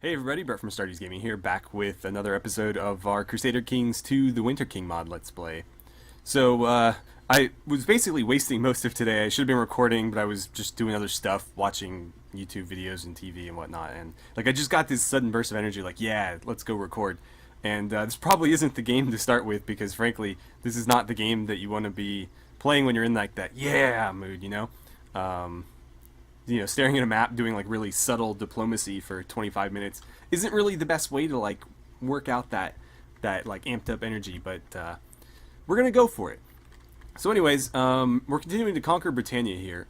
Hey everybody, Brett from AstartesGaming here, back with another episode of our Crusader Kings 2 The Winter King mod Let's Play. I was basically wasting most of today. I should have been recording, but I was just doing other stuff, watching YouTube videos and TV and whatnot, and I just got this sudden burst of energy, yeah, let's go record. And this probably isn't the game to start with, because frankly, this is not the game that you want to be playing when you're in that yeah mood, staring at a map doing really subtle diplomacy for 25 minutes isn't really the best way to work out that amped up energy, but we're gonna go for it. So anyways, we're continuing to conquer Britannia here.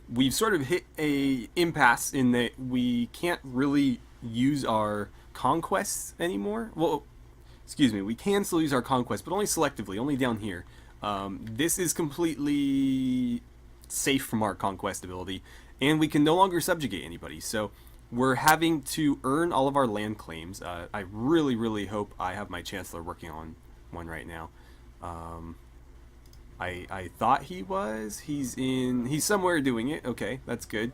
We've sort of hit a impasse in that we can't really use our conquests anymore. Well, excuse me, we can still use our conquests, but only selectively, only down here. This is completely safe from our conquest ability, and we can no longer subjugate anybody. So we're having to earn all of our land claims. I really hope I have my Chancellor working on one right now. I thought he was. He's somewhere doing it. Okay, that's good.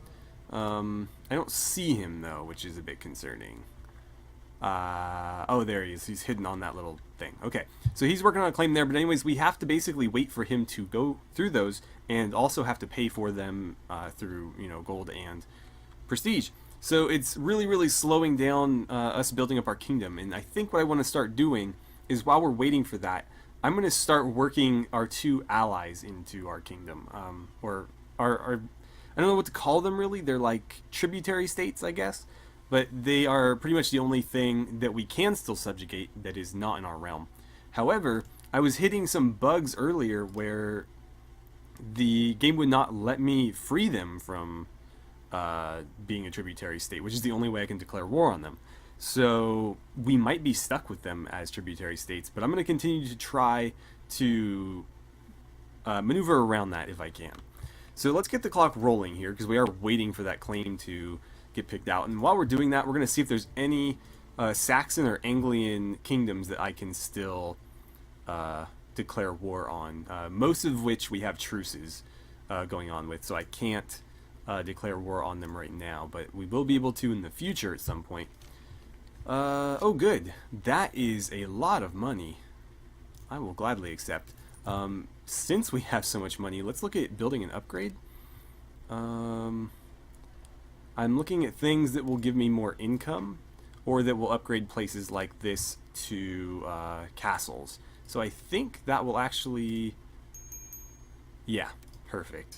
I don't see him though, which is a bit concerning. Oh, there he is. He's hidden on that little thing. Okay, so he's working on a claim there, but anyways, we have to basically wait for him to go through those, and also have to pay for them through, gold and prestige. So it's really slowing down us building up our kingdom, and I think what I want to start doing is, while we're waiting for that, I'm going to start working our two allies into our kingdom, or our I don't know what to call them really. They're like tributary states, I guess. But they are pretty much the only thing that we can still subjugate that is not in our realm. However, I was hitting some bugs earlier where the game would not let me free them from being a tributary state, which is the only way I can declare war on them. So we might be stuck with them as tributary states, but I'm going to continue to try to maneuver around that if I can. So let's get the clock rolling here, because we are waiting for that claim to get picked out. And while we're doing that, we're going to see if there's any Saxon or Anglian kingdoms that I can still declare war on. Most of which we have truces going on with, so I can't declare war on them right now, but we will be able to in the future at some point. Oh good, that is a lot of money. I will gladly accept. Since we have so much money, let's look at building an upgrade. I'm looking at things that will give me more income, or that will upgrade places like this to castles. So I think that will actually, yeah, perfect.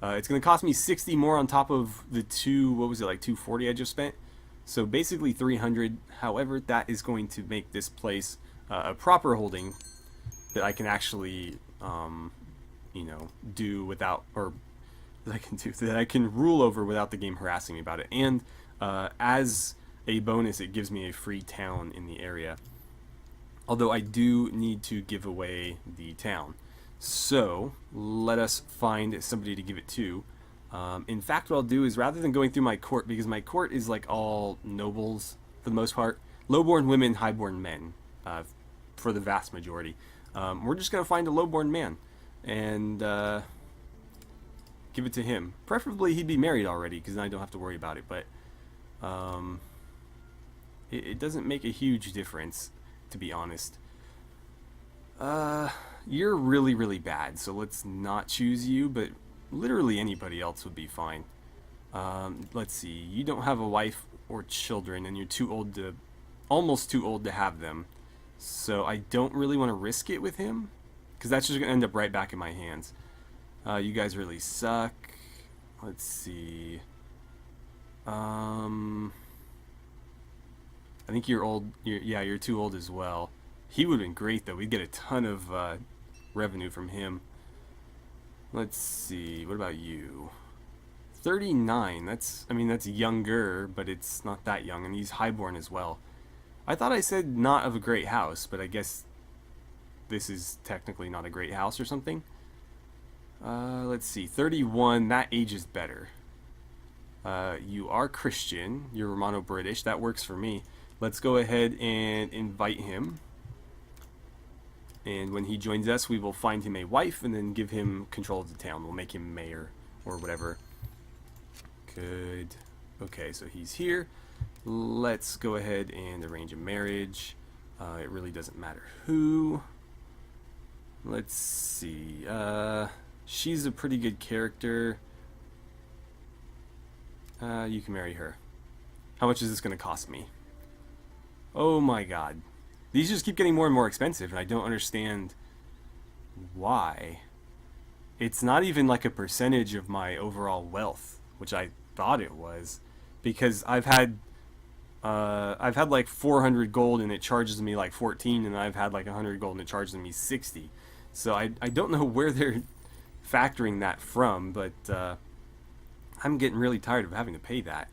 It's going to cost me 60 more on top of the what was it, 240 I just spent? So basically 300. However, that is going to make this place a proper holding that I can actually, do without, or that I can rule over without the game harassing me about it. And as a bonus, it gives me a free town in the area. Although I do need to give away the town. So let us find somebody to give it to. In fact, what I'll do is, rather than going through my court, because my court is all nobles for the most part, lowborn women, highborn men, for the vast majority. We're just going to find a lowborn man and give it to him. Preferably he'd be married already, because then I don't have to worry about it, but it doesn't make a huge difference, to be honest. You're really bad, so let's not choose you, but literally anybody else would be fine. Let's see, you don't have a wife or children, and you're too old to, almost too old to have them, so I don't really want to risk it with him, because that's just going to end up right back in my hands. You guys really suck. Let's see. I think you're old. Yeah, you're too old as well. He would have been great, though. We'd get a ton of revenue from him. Let's see. What about you? 39. That's younger, but it's not that young, and he's highborn as well. I thought I said not of a great house, but I guess this is technically not a great house or something. Let's see, 31, that ages better. You are Christian, you're Romano-British, that works for me. Let's go ahead and invite him. And when he joins us, we will find him a wife and then give him control of the town. We'll make him mayor or whatever. Good. Okay, so he's here. Let's go ahead and arrange a marriage. It really doesn't matter who. Let's see. She's a pretty good character. You can marry her. How much is this going to cost me? Oh my god. These just keep getting more and more expensive, and I don't understand why. It's not even like a percentage of my overall wealth, which I thought it was, because I've had like 400 gold and it charges me like 14, and I've had like 100 gold and it charges me 60. So I don't know where they're factoring that from, but I'm getting really tired of having to pay that.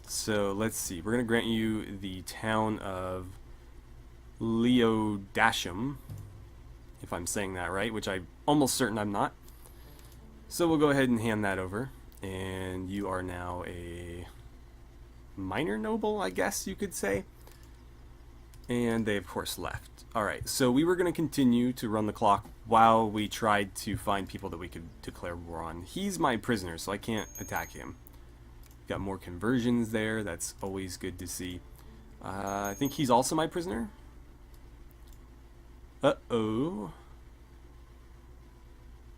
So let's see. We're going to grant you the town of Leodasham, if I'm saying that right, which I'm almost certain I'm not. So we'll go ahead and hand that over, and you are now a minor noble, I guess you could say. And they of course left. Alright, so we were going to continue to run the clock while we tried to find people that we could declare war on. He's my prisoner, so I can't attack him. Got more conversions there, that's always good to see. I think he's also my prisoner. Uh-oh.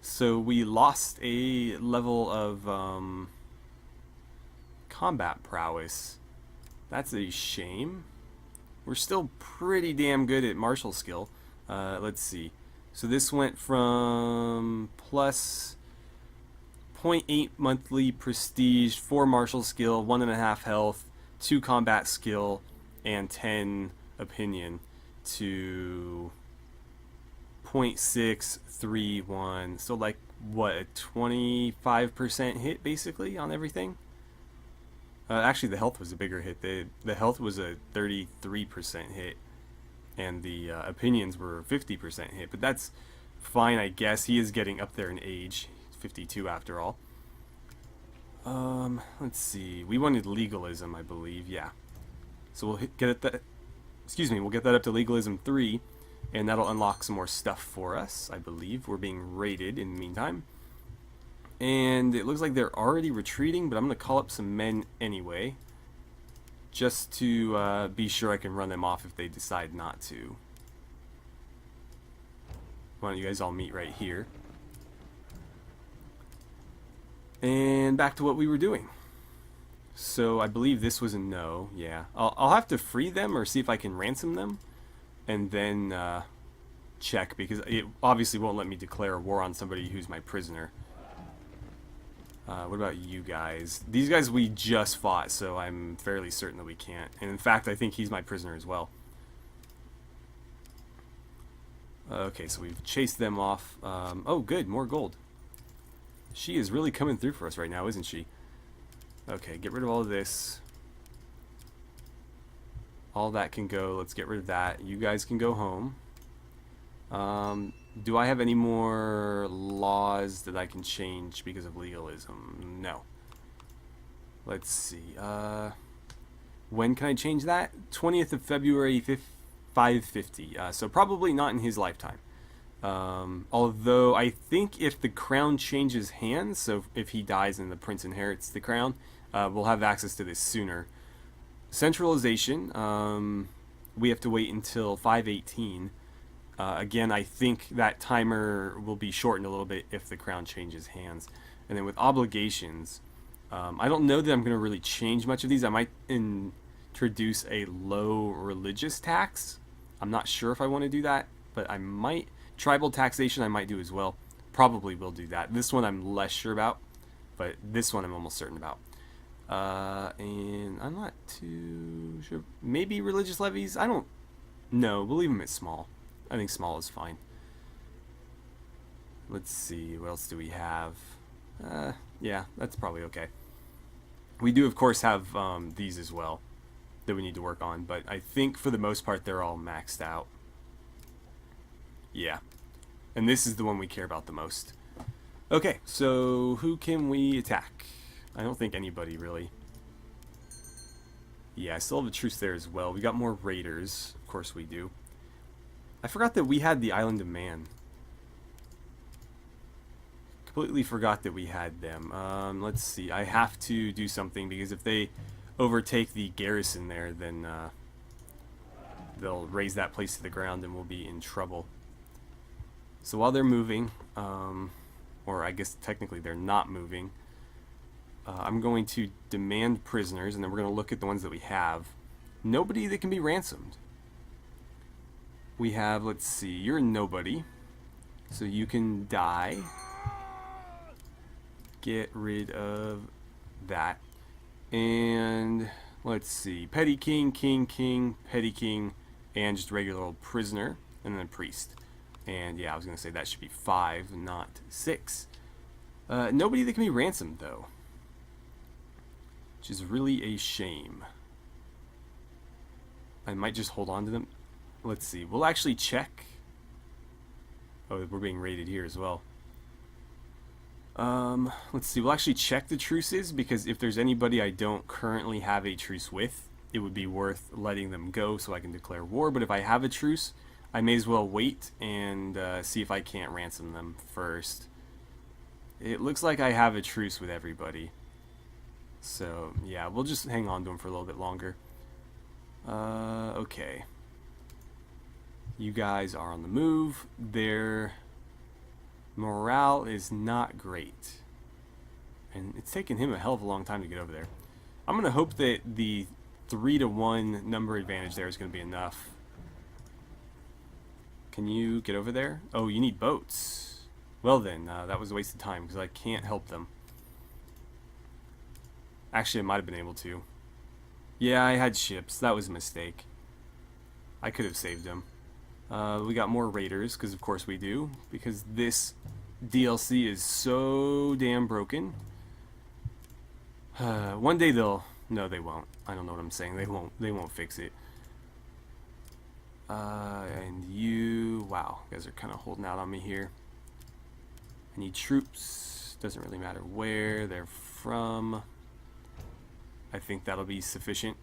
So we lost a level of combat prowess. That's a shame. We're still pretty damn good at martial skill. Let's see. So this went from plus 0.8 monthly prestige, 4 martial skill, 1.5 health, 2 combat skill, and 10 opinion to 0.631. So like what, a 25% hit basically on everything? Actually, the health was a bigger hit. The health was a 33% hit, and the opinions were 50% hit. But that's fine, I guess. He is getting up there in age. He's 52 after all. Let's see. We wanted legalism, I believe. Yeah. So we'll get it that. Excuse me. We'll get that up to legalism 3, and that'll unlock some more stuff for us. I believe we're being raided in the meantime. And it looks like they're already retreating, but I'm going to call up some men anyway, just to be sure I can run them off if they decide not to. Why don't you guys all meet right here? And back to what we were doing. So I believe this was a no. Yeah, I'll have to free them or see if I can ransom them, and then check, because it obviously won't let me declare a war on somebody who's my prisoner. What about you guys? These guys we just fought, so I'm fairly certain that we can't. And in fact, I think he's my prisoner as well. Okay, so we've chased them off. Oh, good, more gold. She is really coming through for us right now, isn't she? Okay, get rid of all of this. All that can go. Let's get rid of that. You guys can go home. Do I have any more laws that I can change because of legalism? No. Let's see. When can I change that? 20th of February, 550. So probably not in his lifetime. Although I think if the crown changes hands, so if he dies and the prince inherits the crown, we'll have access to this sooner. Centralization, we have to wait until 518. Again, I think that timer will be shortened a little bit if the crown changes hands. And then with obligations, I don't know that I'm going to really change much of these. I might introduce a low religious tax. I'm not sure if I want to do that, but I might. Tribal taxation I might do as well. Probably will do that. This one I'm less sure about, but this one I'm almost certain about. And I'm not too sure. Maybe religious levies? I don't know. We'll leave them at small. I think small is fine. Let's see, what else do we have? Yeah, that's probably okay. We do, of course, have these as well that we need to work on, but I think for the most part they're all maxed out. Yeah, and this is the one we care about the most. Okay, so who can we attack? I don't think anybody, really. Yeah, I still have a truce there as well. We got more raiders. Of course we do. I forgot that we had the Island of Man. Completely forgot that we had them. Let's see. I have to do something, because if they overtake the garrison there, then they'll raise that place to the ground and we'll be in trouble. So while they're moving, or I guess technically they're not moving, I'm going to demand prisoners, and then we're going to look at the ones that we have. Nobody that can be ransomed. We have, let's see, you're a nobody, so you can die. Get rid of that. And let's see, petty king, king, king, petty king, and just regular old prisoner, and then priest. And yeah, I was going to say that should be 5, not 6. Nobody that can be ransomed, though, which is really a shame. I might just hold on to them. Let's see, we'll actually check. Oh, we're being raided here as well. Let's see, we'll actually check the truces, because if there's anybody I don't currently have a truce with, it would be worth letting them go so I can declare war. But if I have a truce, I may as well wait and see if I can't ransom them first. It looks like I have a truce with everybody. So, yeah, we'll just hang on to them for a little bit longer. Okay. You guys are on the move. Their morale is not great. And it's taken him a hell of a long time to get over there. I'm going to hope that the 3-to-1 number advantage there is going to be enough. Can you get over there? Oh, you need boats. Well then, that was a waste of time because I can't help them. Actually, I might have been able to. Yeah, I had ships. That was a mistake. I could have saved them. We got more raiders, because of course we do. Because this DLC is so damn broken. One day they'll... No, they won't. I don't know what I'm saying. They won't fix it. And you... Wow, you guys are kind of holding out on me here. I need troops. Doesn't really matter where they're from. I think that'll be sufficient.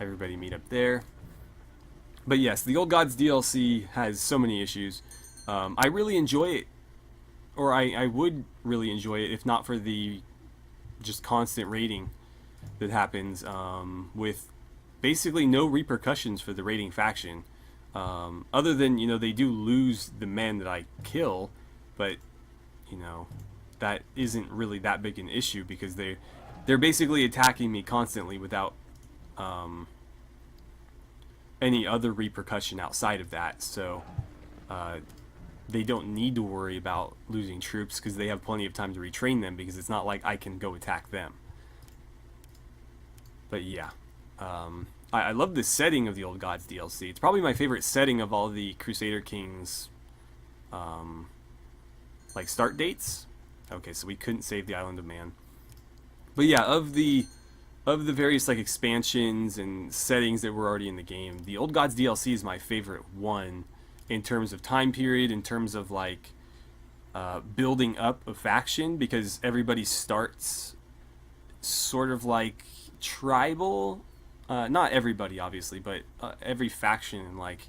Everybody meet up there. But yes, the Old Gods DLC has so many issues. I really enjoy it. Or I would really enjoy it if not for the just constant raiding that happens with basically no repercussions for the raiding faction. Other than, you know, they do lose the men that I kill, but, you know, that isn't really that big an issue because they're basically attacking me constantly without any other repercussion outside of that. So they don't need to worry about losing troops because they have plenty of time to retrain them because it's not like I can go attack them. But yeah, I love the setting of the Old Gods DLC. It's probably my favorite setting of all the Crusader Kings like start dates. Okay, so we couldn't save the Island of Man. But yeah, of the various like expansions and settings that were already in the game, the Old Gods DLC is my favorite one in terms of time period, in terms of like building up a faction, because everybody starts sort of like tribal. Not everybody, obviously, but every faction in like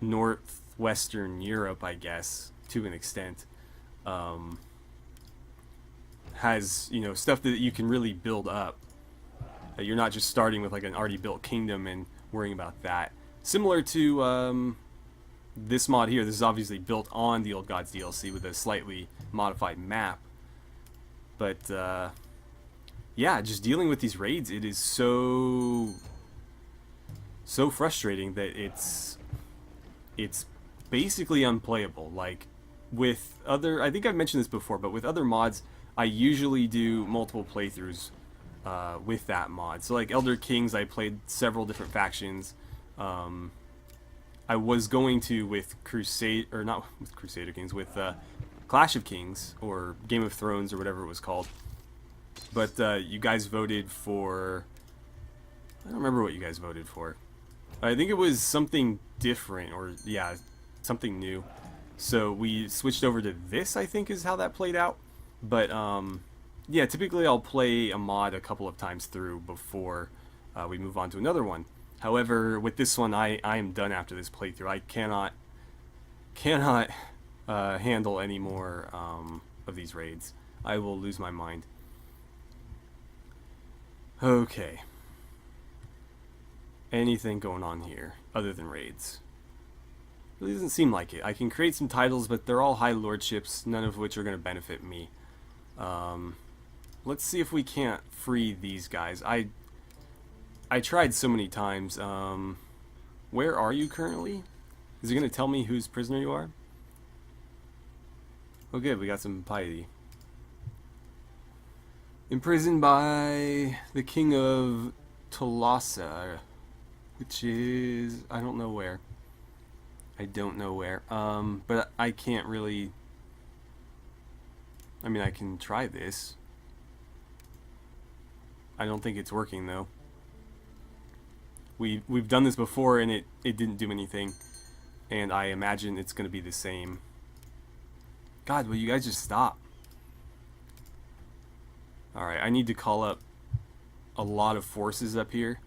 northwestern Europe, I guess, to an extent, has, you know, stuff that you can really build up. You're not just starting with like an already built kingdom and worrying about that. Similar to this mod here, this is obviously built on the Old Gods DLC with a slightly modified map. But yeah, just dealing with these raids, it is so frustrating that it's basically unplayable. Like with other, I think I've mentioned this before, but with other mods, I usually do multiple playthroughs with that mod. So like Elder Kings, I played several different factions. I was going to with not with Crusader Kings, with Clash of Kings or Game of Thrones or whatever it was called. But you guys voted for, I don't remember what you guys voted for. I think it was something different, or yeah, something new. So we switched over to this, I think is how that played out. But yeah, typically I'll play a mod a couple of times through before we move on to another one. However, with this one, I am done after this playthrough. I cannot handle any more of these raids. I will lose my mind. Okay. Anything going on here other than raids? Really doesn't seem like it. I can create some titles, but they're all high lordships, none of which are going to benefit me. Let's see if we can't free these guys. I tried so many times. Where are you currently? Is it going to tell me whose prisoner you are? Oh good, we got some piety. Imprisoned by the King of Tolosa, which is... I don't know where. I don't know where. But I can't really... I mean, I can try this. I don't think it's working, though. We've done this before, and it didn't do anything. And I imagine it's going to be the same. God, will you guys just stop? Alright, I need to call up a lot of forces up here.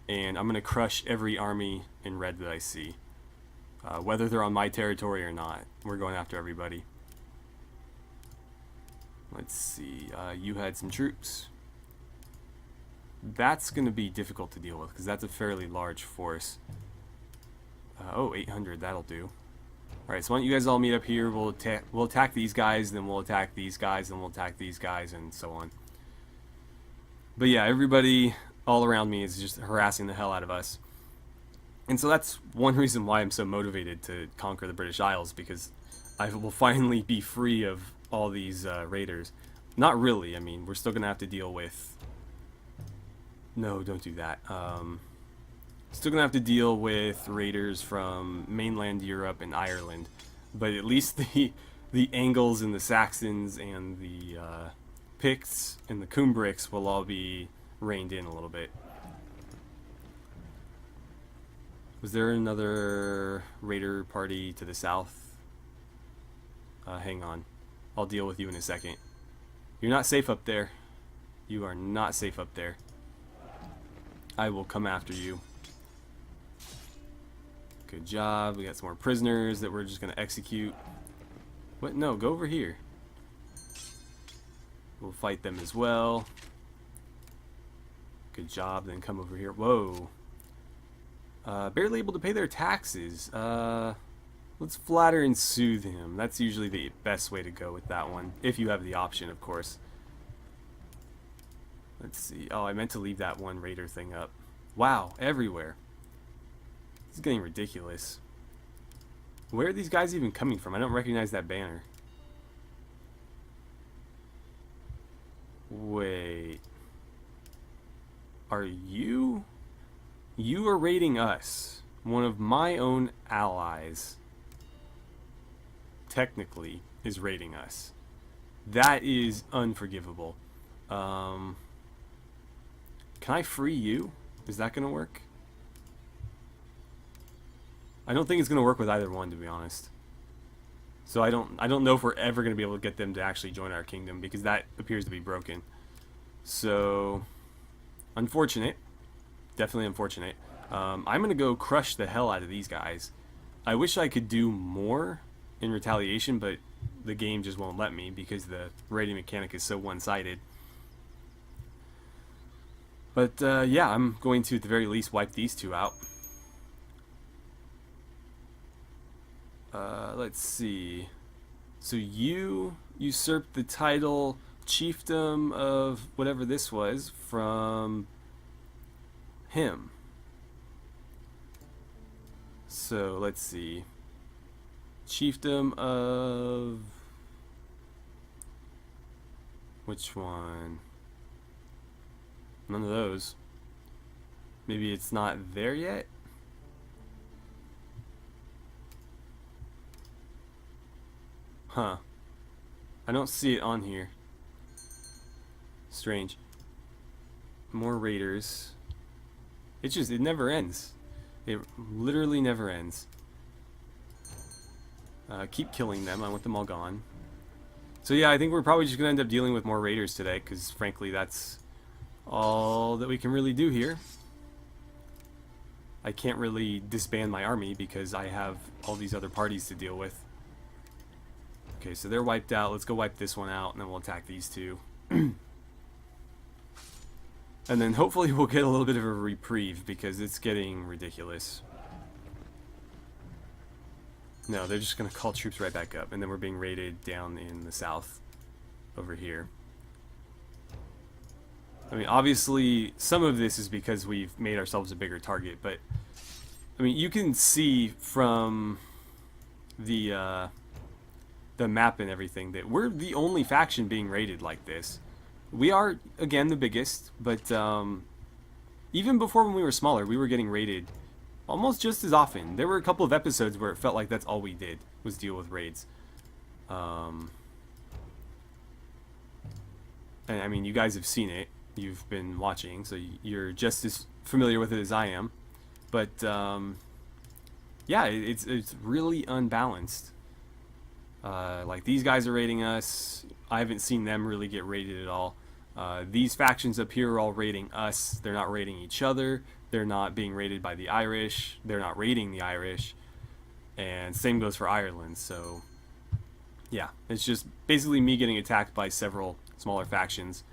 And I'm going to crush every army in red that I see. Whether they're on my territory or not. We're going after everybody. Let's see. You had some troops. That's going to be difficult to deal with because that's a fairly large force. Oh, 800, that'll do. Alright, so why don't you guys all meet up here. We'll attack these guys, then we'll attack these guys, then we'll attack these guys, and so on. But yeah, everybody all around me is just harassing the hell out of us. And so that's one reason why I'm so motivated to conquer the British Isles, because I will finally be free of all these raiders. Not really, I mean, we're still going to have to deal with... No, don't do that. Still going to have to deal with raiders from mainland Europe and Ireland. But at least the Angles and the Saxons and the Picts and the Cumbrics will all be reined in a little bit. Was there another raider party to the south? Hang on. I'll deal with you in a second. You're not safe up there. You are not safe up there. I will come after you. Good job. We got some more prisoners that we're just going to execute. What? No, go over here. We'll fight them as well. Good job. Then come over here. Whoa. Barely able to pay their taxes. Let's flatter and soothe him. That's usually the best way to go with that one. If you have the option, of course. Let's see. Oh, I meant to leave that one raider thing up. Wow, everywhere. This is getting ridiculous. Where are these guys even coming from? I don't recognize that banner. Wait. Are you... You are raiding us. One of my own allies, technically, is raiding us. That is unforgivable. Can I free you? Is that going to work? I don't think it's going to work with either one, to be honest. So I don't know if we're ever going to be able to get them to actually join our kingdom, because that appears to be broken. So, unfortunate. Definitely unfortunate. I'm going to go crush the hell out of these guys. I wish I could do more in retaliation, but the game just won't let me because the raiding mechanic is so one-sided. But yeah, I'm going to at the very least wipe these two out. Let's see. So you usurped the title chiefdom of whatever this was from him. So let's see. Chiefdom of... Which one? None of those. Maybe it's not there yet? Huh. I don't see it on here. Strange. More raiders. It never ends. It literally never ends. Keep killing them. I want them all gone. So yeah, I think we're probably just going to end up dealing with more raiders today, because frankly that's all that we can really do here. I can't really disband my army because I have all these other parties to deal with. Okay, so they're wiped out. Let's go wipe this one out, and then we'll attack these two. And then hopefully we'll get a little bit of a reprieve because it's getting ridiculous. No, they're just going to call troops right back up. And then we're being raided down in the south over here. I mean, obviously, some of this is because we've made ourselves a bigger target. But, I mean, you can see from the map and everything that we're the only faction being raided like this. We are, again, the biggest. But even before when we were smaller, we were getting raided almost just as often. There were a couple of episodes where it felt like that's all we did was deal with raids. And I mean, you guys have seen it. You've been watching, so you're just as familiar with it as I am. But yeah, it's really unbalanced. Like these guys are raiding us. I haven't seen them really get raided at all. These factions up here are all raiding us. They're not raiding each other. They're not being raided by the Irish. They're not raiding the Irish. And same goes for Ireland. So, yeah. It's just basically me getting attacked by several smaller factions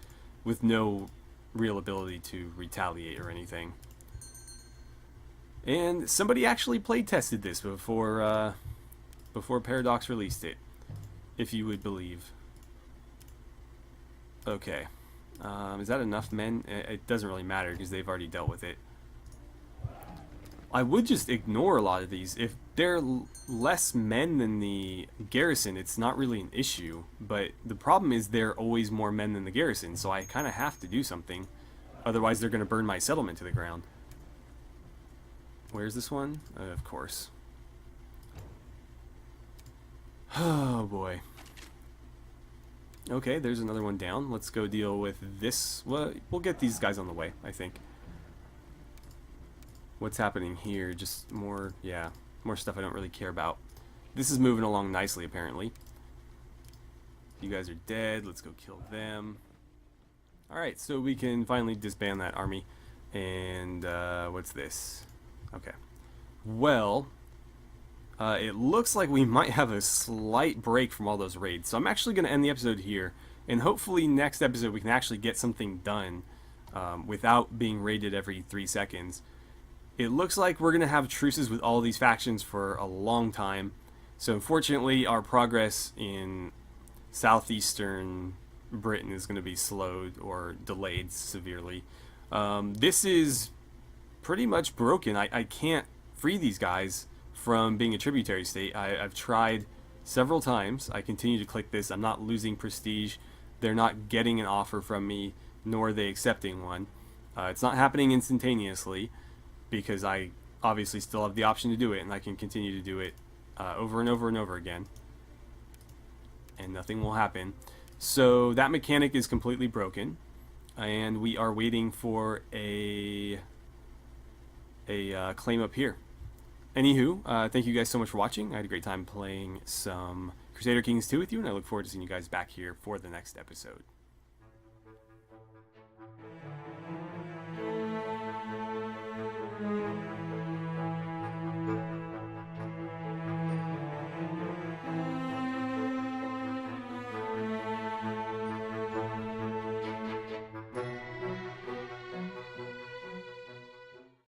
with no real ability to retaliate or anything. And somebody actually play tested this before Paradox released it, if you would believe. Okay. Is that enough men? It doesn't really matter because they've already dealt with it. I would just ignore a lot of these. If they're less men than the garrison, it's not really an issue. But the problem is there are always more men than the garrison, so I kind of have to do something. Otherwise, they're going to burn my settlement to the ground. Where's this one? Of course. Oh, boy. Okay, there's another one down. Let's go deal with this. Well, we'll get these guys on the way, I think. What's happening here? Just more, yeah, more stuff I don't really care about. This is moving along nicely, apparently. You guys are dead. Let's go kill them. Alright, so we can finally disband that army. And, what's this? Okay. Well, it looks like we might have a slight break from all those raids. So I'm actually going to end the episode here. And hopefully next episode we can actually get something done without being raided every 3 seconds. It looks like we're going to have truces with all these factions for a long time. So unfortunately, our progress in southeastern Britain is going to be slowed or delayed severely. This is pretty much broken. I can't free these guys from being a tributary state. I've tried several times. I continue to click this. I'm not losing prestige. They're not getting an offer from me, nor are they accepting one. It's not happening instantaneously, because I obviously still have the option to do it, and I can continue to do it over and over and over again, and nothing will happen. So that mechanic is completely broken, and we are waiting for a claim up here. Anywho, thank you guys so much for watching. I had a great time playing some Crusader Kings 2 with you, and I look forward to seeing you guys back here for the next episode.